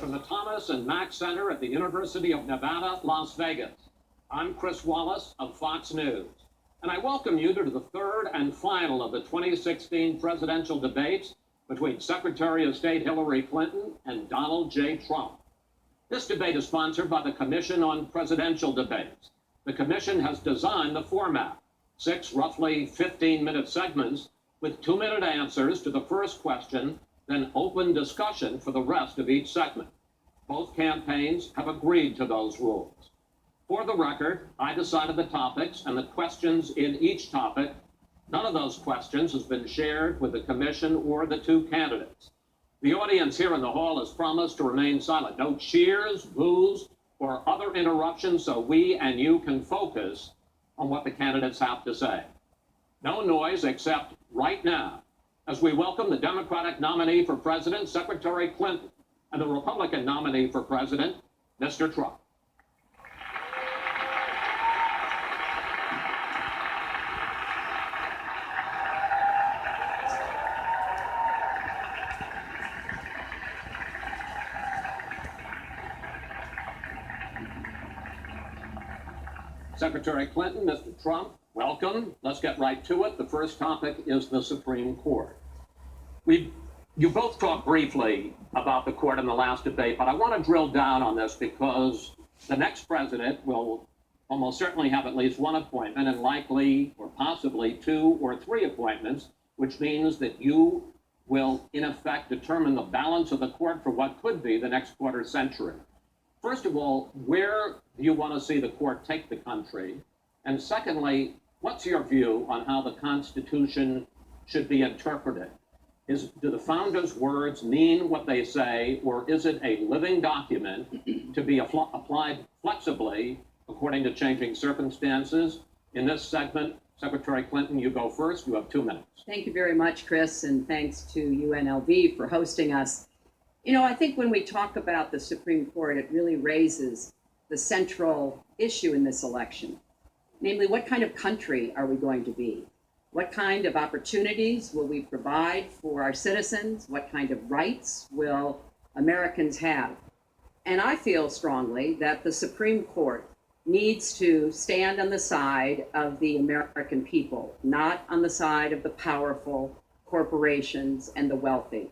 from the Thomas and Mack Center at the University of Nevada, Las Vegas. I'm Chris Wallace of Fox News, and I welcome you to the third and final of the 2016 presidential debates between Secretary of State Hillary Clinton and Donald J. Trump. This debate is sponsored by the Commission on Presidential Debates. The commission has designed the format, 6 roughly 15-minute segments with 2-minute answers to the first question, then open discussion for the rest of each segment. Both campaigns have agreed to those rules. For the record, I decided the topics and the questions in each topic. None of those questions has been shared with the commission or the 2 candidates. The audience here in the hall has promised to remain silent. No cheers, boos, or other interruptions so we and you can focus on what the candidates have to say. No noise except right now, as we welcome the Democratic nominee for president, Secretary Clinton, and the Republican nominee for president, Mr. Trump. Secretary Clinton, Mr. Trump, welcome. Let's get right to it. The first topic is the Supreme Court. You both talked briefly about the court in the last debate, but I want to drill down on this because the next president will almost certainly have at least 1 appointment and likely or possibly 2 or 3 appointments, which means that you will, in effect, determine the balance of the court for what could be the next quarter century. First of all, where do you want to see the court take the country? And secondly, what's your view on how the Constitution should be interpreted? Do the founders' words mean what they say, or is it a living document to be applied flexibly according to changing circumstances? In this segment, Secretary Clinton, you go first. You have 2 minutes. Thank you very much, Chris, and thanks to UNLV for hosting us. You know, I think when we talk about the Supreme Court, it really raises the central issue in this election. Namely, what kind of country are we going to be? What kind of opportunities will we provide for our citizens? What kind of rights will Americans have? And I feel strongly that the Supreme Court needs to stand on the side of the American people, not on the side of the powerful corporations and the wealthy.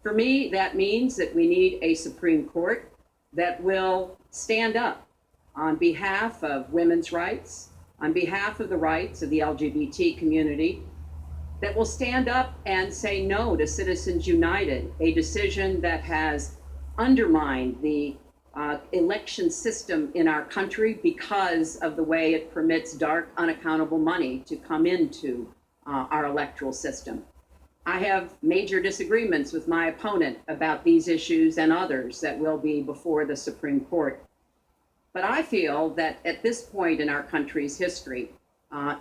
For me, that means that we need a Supreme Court that will stand up on behalf of women's rights, on behalf of the rights of the LGBT community, that will stand up and say no to Citizens United, a decision that has undermined the election system in our country because of the way it permits dark, unaccountable money to come into our electoral system. I have major disagreements with my opponent about these issues and others that will be before the Supreme Court. But I feel that at this point in our country's history,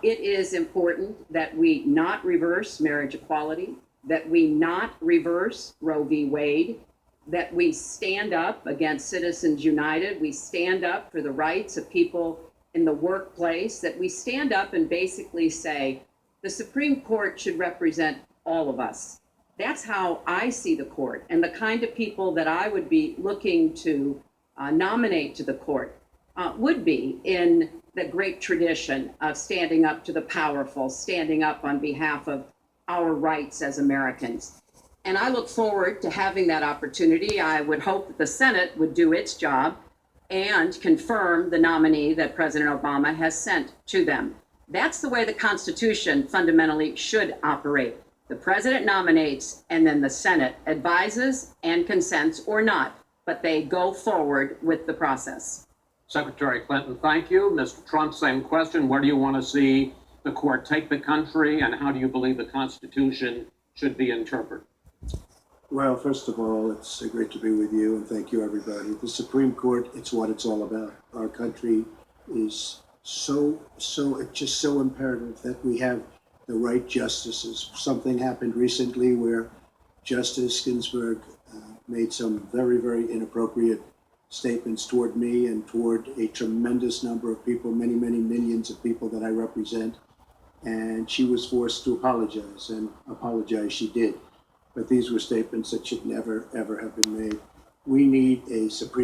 it is important that we not reverse marriage equality, that we not reverse Roe v. Wade, that we stand up against Citizens United, we stand up for the rights of people in the workplace, that we stand up and basically say the Supreme Court should represent all of us. That's how I see the court, and the kind of people that I would be looking to nominate to the court would be in the great tradition of standing up to the powerful, standing up on behalf of our rights as Americans. And I look forward to having that opportunity. I would hope that the Senate would do its job and confirm the nominee that President Obama has sent to them. That's the way the Constitution fundamentally should operate. The president nominates, and then the Senate advises and consents or not, but they go forward with the process. Secretary Clinton, thank you. Mr. Trump, same question. Where do you want to see the court take the country, and how do you believe the Constitution should be interpreted? Well, first of all, it's great to be with you, and thank you, everybody. The Supreme Court, it's what it's all about. Our country is it's just so imperative that we have the right justices. Something happened recently where Justice Ginsburg made some very, very inappropriate statements toward me and toward a tremendous number of people, many, many millions of people that I represent. And she was forced to apologize, and apologize she did. But these were statements that should never, ever have been made. We need a Supreme